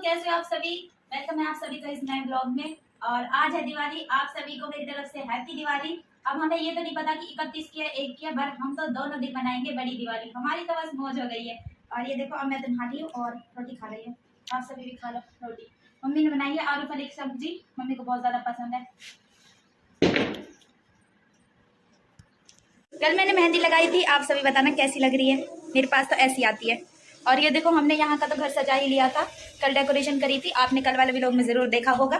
कैसे हो आप सभी। वेलकम है आप सभी का इस नए ब्लॉग में। और आज है दिवाली, आप सभी को मेरी तरफ से हैप्पी दिवाली। अब हमें ये तो नहीं पता कि 31 की है 1 की है, बट हम तो दोनों दिन मनाएंगे बड़ी दिवाली। हमारी तो बस मौज हो गई है। और ये देखो अब मैं तो नहा रही हूँ और रोटी खा रही हूँ। आप सभी भी खा लो रोटी। मम्मी ने बनाई है आलू फली की सब्जी, मम्मी को बहुत ज्यादा पसंद है। कल मैंने मेहंदी लगाई थी, आप सभी बताना कैसी लग रही है। मेरे पास तो ऐसी आती है। और ये देखो हमने यहाँ का तो घर सजा ही लिया था, कल डेकोरेशन करी थी, आपने कल वाले व्लॉग में जरूर देखा होगा।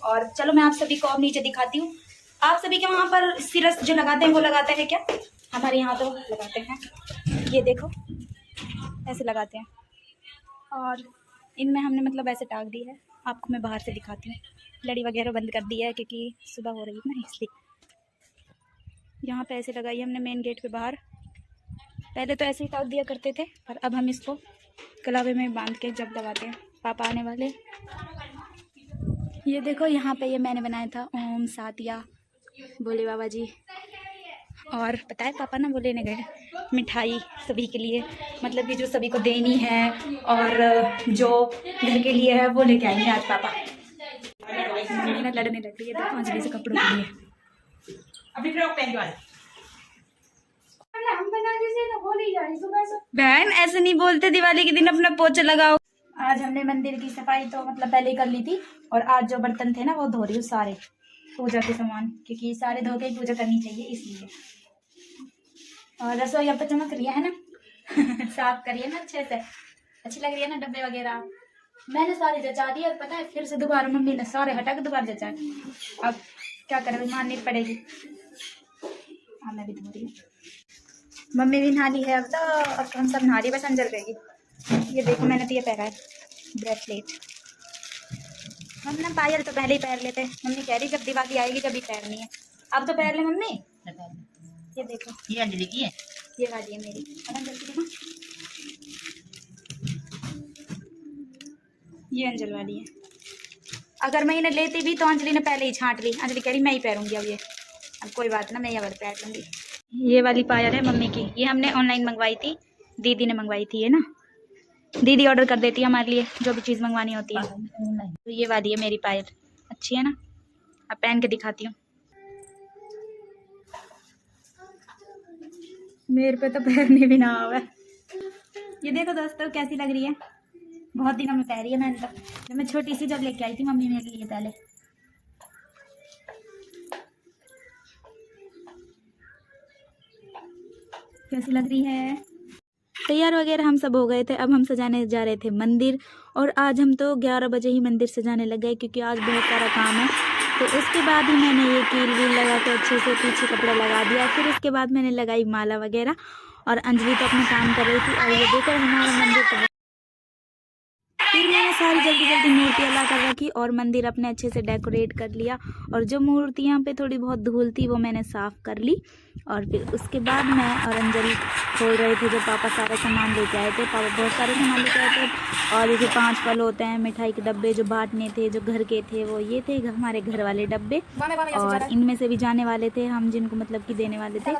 और चलो मैं आप सभी को अब नीचे दिखाती हूँ। आप सभी के वहाँ पर सिरस जो लगाते हैं वो लगाते हैं क्या? हमारे यहाँ तो लगाते हैं, ये देखो ऐसे लगाते हैं। और इनमें हमने मतलब ऐसे टाक दी है। आपको मैं बाहर से दिखाती हूँ। लड़ी वगैरह बंद कर दी है क्योंकि सुबह हो रही है ना, इसलिए। यहाँ पे ऐसे लगाई हमने मेन गेट पे बाहर। पहले तो ऐसे ही टाक दिया करते थे, पर अब हम इसको कलावे में बांध के जब लगाते हैं। पापा आने वाले। ये देखो यहाँ पे ये मैंने बनाया था ओम सातिया बोले बाबा जी। और पता है पापा ना वो लेने गए मिठाई सभी के लिए, मतलब कि जो सभी को देनी है और जो घर के लिए है वो लेके आएंगे आज पापा। लड़ने लग रही है देखो अंजलि से कपड़ों के लिए। अभी फ्रॉक पहन वाले बहन ऐसे नहीं बोलते, दिवाली के दिन अपना पोछा लगाओ। आज हमने मंदिर की सफाई तो मतलब पहले कर ली थी, और आज जो बर्तन थे ना वो धो रही हूँ सारे पूजा के सामान, क्योंकि सारे धो के पूजा करनी चाहिए इसलिए। और रसोई अब तो चमक रही है ना साफ करिए ना अच्छे से, अच्छी लग रही है ना डब्बे वगैरह। मैंने सारे जचा दिए और पता है फिर से दोबारा मम्मी ने सारे हटा के दोबारा जचा। अब क्या करें, माननी पड़ेगी। हाँ मैं भी धो रही हूँ, मम्मी भी नहा ली है। अब तो हम सब नहा रही, बस अंजल रहेगी। ये देखो मैंने तो ये पहना है ब्रेसलेट। हम ना पायल तो पहले ही पहन लेते हैं, मम्मी कह रही जब दिवाली आएगी जब ही पहननी है। अब तो पहन ले मम्मी। ये देखो ये अंजलि की है, ये वाली है मेरी। और अंजल की देखो, ये अंजल वाली है। अगर मैं इन्हें लेती भी तो अंजलि ने पहले ही छांट ली। अंजलि कह रही मैं ही पहनूंगी अब ये। अब कोई बात ना, मैं ये वाली पहन लूंगी। ये वाली पायल है मम्मी की, ये हमने ऑनलाइन मंगवाई थी, दीदी ने मंगवाई थी। ये ना दीदी ऑर्डर कर देती है हमारे लिए जो भी चीज़ मंगवानी होती है। तो ये वाली है मेरी पायल, अच्छी है ना। अब पहन के दिखाती हूँ। मेरे पे तो पहनने भी ना आवे। ये देखो दोस्तों कैसी लग रही है, बहुत दिनों में पहन रही है मैंने तो। जब मैं छोटी सी जब लेके आई थी मम्मी मेरे लिए पहले। कैसी लग रही है। तैयार वगैरह हम सब हो गए थे, अब हम सजाने जा रहे थे मंदिर। और आज हम तो 11 बजे ही मंदिर सजाने लग गए क्योंकि आज बहुत सारा काम है। तो उसके बाद ही मैंने ये कील वील लगा के अच्छे से पीछे कपड़ा लगा दिया। फिर उसके बाद मैंने लगाई माला वगैरह, और अंजलि तो अपना काम कर रही थी। और ये देखो हमारा मंदिर। फिर मैंने सारी जल्दी जल्दी मूर्तियाँ ला कर रखी और मंदिर अपने अच्छे से डेकोरेट कर लिया। और जो मूर्तियाँ पे थोड़ी बहुत धूल थी वो मैंने साफ़ कर ली। और फिर उसके बाद मैं और अंजलि खोल रहे थे जो पापा सारा सामान लेके आए थे। पापा बहुत सारे सामान लेके आए थे। और ये जो 5 फल होते हैं, मिठाई के डब्बे जो बांटने थे, जो घर के थे, वो ये थे हमारे घर वाले डब्बे। और इनमें से भी जाने वाले थे हम जिनको मतलब कि देने वाले थे।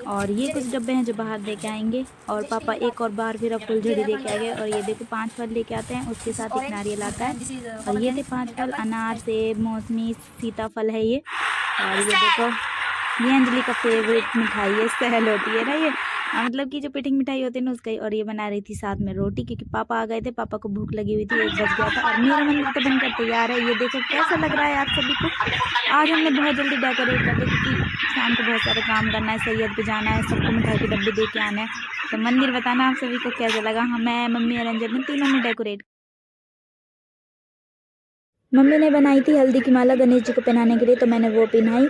और ये कुछ डब्बे हैं जो बाहर लेके आएंगे। और पापा एक और बार फिर अब फुलझड़ी लेके आएंगे। और ये देखो 5 फल लेके आते हैं, उसके साथ एक नारियल आता है। और ये थे 5 फल, अनार, सेब, मौसमी, सीताफल है ये। और ये देखो ये अंजलि का फेवरेट मिठाई है, सहल होती है ना ये, मतलब कि जो पिटिंग मिठाई होती है ना उसका ही। और ये बना रही थी साथ में रोटी क्योंकि पापा आ गए थे, पापा को भूख लगी हुई थी, 1 बज गया था। और मेरा मंदिर तो बनकर तैयार है। ये देखो कैसा लग रहा है आप सभी को। आज हमने बहुत जल्दी डेकोरेट कर दिया क्योंकि शाम को बहुत सारा काम करना है, सैयद पे जाना है, सबको मिठाई के डब्बे दे के आना है। तो मंदिर बताना आप सभी को कैसा लगा। हाँ मैं, मम्मी और अंजल ने तीनों ने डेकोरेट। मम्मी ने बनाई थी हल्दी की माला गणेश जी को पहनाने के लिए, तो मैंने वो पहनाई।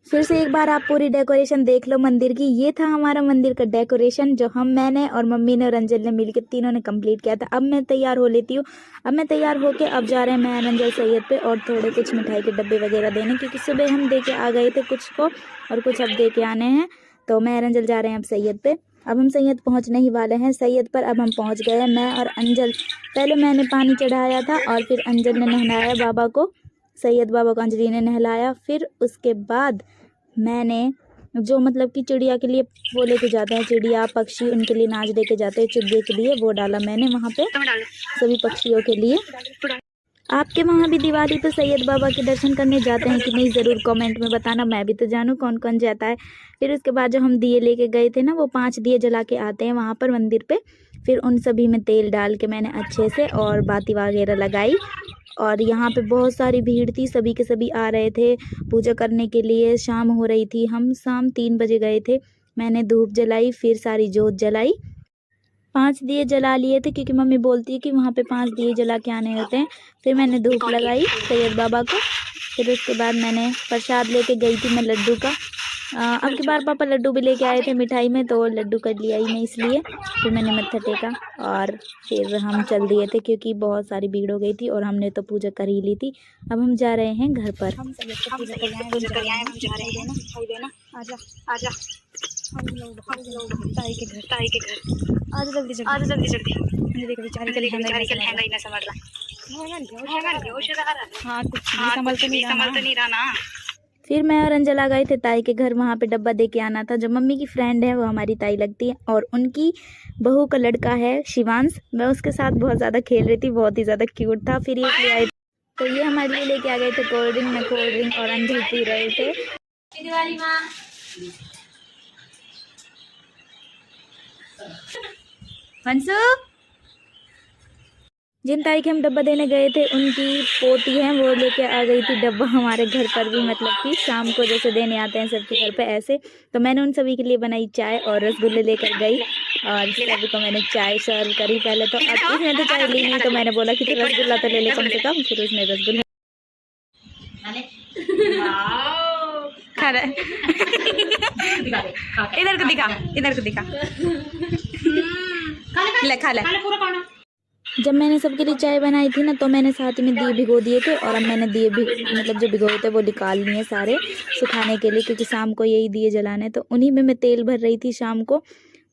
फिर से एक बार आप पूरी डेकोरेशन देख लो मंदिर की। ये था हमारा मंदिर का डेकोरेशन जो मैंने और मम्मी ने और अंजल ने मिलकर तीनों ने कंप्लीट किया था। अब मैं तैयार हो लेती हूँ। अब मैं तैयार होके अब जा रहे हैं मैं और अंजल सैयद पे, और थोड़े कुछ मिठाई के डब्बे वगैरह देने, क्योंकि सुबह हम दे के आ गए थे कुछ को और कुछ अब दे के आने हैं। तो मैं और अंजल जा रहे हैं अब सैयद पे। अब हम सैयद पहुँचने ही वाले हैं। सैयद पर अब हम पहुँच गए हैं, मैं और अंजल। पहले मैंने पानी चढ़ाया था और फिर अंजल ने नहलाया बाबा को, सैयद बाबा को अंजलि ने नहलाया। फिर उसके बाद मैंने जो मतलब कि चिड़िया के लिए वो लेके जाते हैं, चिड़िया पक्षी उनके लिए नाच लेके जाते हैं चुग्गे के लिए, वो डाला मैंने वहाँ पे सभी पक्षियों के लिए। आपके वहाँ भी दिवाली तो सैयद बाबा के दर्शन करने जाते हैं कि नहीं, ज़रूर कमेंट में बताना, मैं भी तो जानूँ कौन कौन जाता है। फिर उसके बाद जो हम दिए लेके गए थे ना, वो 5 दिए जला के आते हैं वहाँ पर मंदिर पे। फिर उन सभी में तेल डाल के मैंने अच्छे से और बाती वगैरह लगाई। और यहाँ पे बहुत सारी भीड़ थी, सभी के सभी आ रहे थे पूजा करने के लिए। शाम हो रही थी, हम शाम 3 बजे गए थे। मैंने धूप जलाई, फिर सारी जोत जलाई, 5 दिए जला लिए थे क्योंकि मम्मी बोलती है कि वहाँ पे 5 दिए जला के आने होते हैं। फिर मैंने धूप लगाई सैयद बाबा को। फिर उसके बाद मैंने प्रसाद लेके गई थी मैं लड्डू का। अब की बार पापा लड्डू भी लेके आए थे मिठाई में, तो लड्डू कर लिया ही मैं इसलिए। फिर मैंने मत्था टेका और फिर हम चल दिए थे क्योंकि बहुत सारी भीड़ हो गई थी और हमने तो पूजा कर ही ली थी। अब हम जा रहे हैं घर पर। फिर मैं और अंजला गए थे ताई के घर, वहाँ पे डब्बा दे के आना था। जो मम्मी की फ्रेंड है वो हमारी ताई लगती है और उनकी बहू का लड़का है शिवांश। मैं उसके साथ बहुत ज़्यादा खेल रही थी, बहुत ही ज़्यादा क्यूट था। फिर ये ले आए, तो ये हमारे लिए लेके आ गए थे कोल्ड ड्रिंक। मैं कोल्ड ड्रिंक और अंजल पी रहे थे। वंशु, जिन ताई के हम डब्बा देने गए थे उनकी पोती है, वो लेके आ गई थी डब्बा हमारे घर पर भी, मतलब कि शाम को जैसे देने आते हैं सबके घर पे ऐसे। तो मैंने उन सभी के लिए बनाई चाय और रसगुल्ले लेकर गई और सभी को मैंने चाय सर्व करी पहले तो। अब उसने तो चाय ली नहीं, तो मैंने बोला कि तू रसगुल्ला तो ले ले कम से कम। फिर उसने रसगुल्ला खा रहा है। इधर को दिखा, इधर को दिखा, ले खा ले। जब मैंने सबके लिए चाय बनाई थी ना, तो मैंने साथ में दिए भिगो दिए थे और अब मैंने दिए भी मतलब जो भिगोए थे वो निकाल लिए सारे सुखाने के लिए, क्योंकि शाम को यही दिए जलाने। तो उन्हीं में मैं तेल भर रही थी शाम को।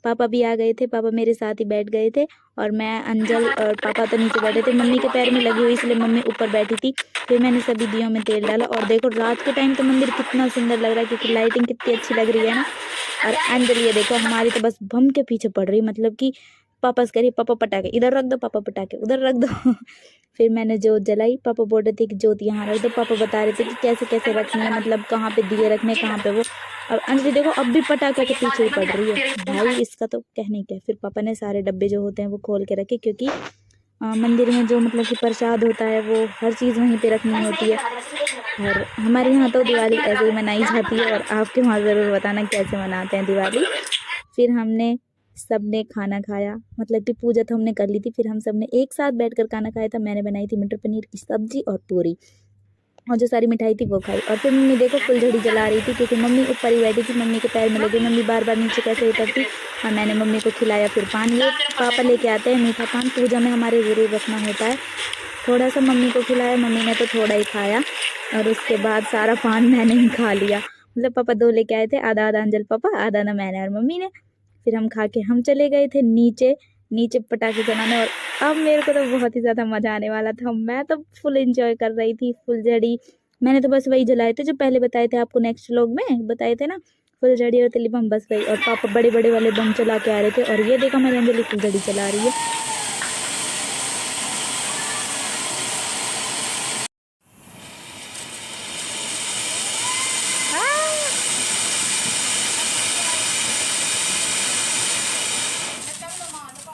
पापा भी आ गए थे, पापा मेरे साथ ही बैठ गए थे और मैं, अंजल और पापा तो नीचे बैठे थे। मम्मी के पैर में लगी हुई इसलिए मम्मी ऊपर बैठी थी। फिर मैंने सभी दियों में तेल डाला और देखो रात के टाइम तो मंदिर कितना सुंदर लग रहा है क्योंकि लाइटिंग कितनी अच्छी लग रही है ना। और अंजल ये देखो हमारी तो बस बम के पीछे पड़ रही, मतलब कि पापा से करिए पापा पटाखे इधर रख दो, पापा पटाखे उधर रख दो। फिर मैंने जोत जलाई, पापा बोल रहे थे कि जोत यहाँ रख दो। पापा बता रहे थे कि कैसे कैसे रखनी है, मतलब कहाँ पे दिए रखने, कहाँ पे वो। अब अंजलि देखो अब भी पटाखे के पीछे ही पड़ रही है भाई, इसका तो कहने क्या। फिर पापा ने सारे डब्बे जो होते हैं वो खोल के रखे, क्योंकि मंदिर में जो मतलब कि प्रसाद होता है वो हर चीज़ वहीं पे रखनी होती है। और हमारे यहाँ तो दिवाली ऐसे ही मनाई जाती है और आपके वहाँ ज़रूर बताना कैसे मनाते हैं दिवाली। फिर हमने सबने खाना खाया, मतलब कि पूजा तो हमने कर ली थी। फिर हम सब ने एक साथ बैठकर खाना खाया था। मैंने बनाई थी मटर पनीर की सब्जी और पूरी, और जो सारी मिठाई थी वो खाई। और फिर मम्मी देखो फुलझड़ी जला रही थी क्योंकि मम्मी ऊपर ही बैठी थी, मम्मी के पैर में लगी, मम्मी बार बार नीचे कैसे उतरती। और मैंने मम्मी को खिलाया। फिर पान, ये पापा लेके आते हैं मीठा पान, पूजा में हमारे ज़रूर रखना होता है। थोड़ा सा मम्मी को खिलाया, मम्मी ने तो थोड़ा ही खाया और उसके बाद सारा पान मैंने ही खा लिया। मतलब पापा 2 लेके आए थे, आधा आधा अंजल पापा, आधा आधा मैंने और मम्मी ने। फिर हम खा के हम चले गए थे नीचे पटाखे जलाने। और अब मेरे को तो बहुत ही ज़्यादा मज़ा आने वाला था, मैं तो फुल एंजॉय कर रही थी। फुलझड़ी मैंने तो बस वही जलाए थे जो पहले बताए थे आपको, नेक्स्ट व्लॉग में बताए थे ना, फुलझड़ी और तिली बम, बस वही। और पापा बड़े बड़े वाले बम चला के आ रहे थे। और ये देखो मेरी अंजलि फुलझड़ी चला रही है।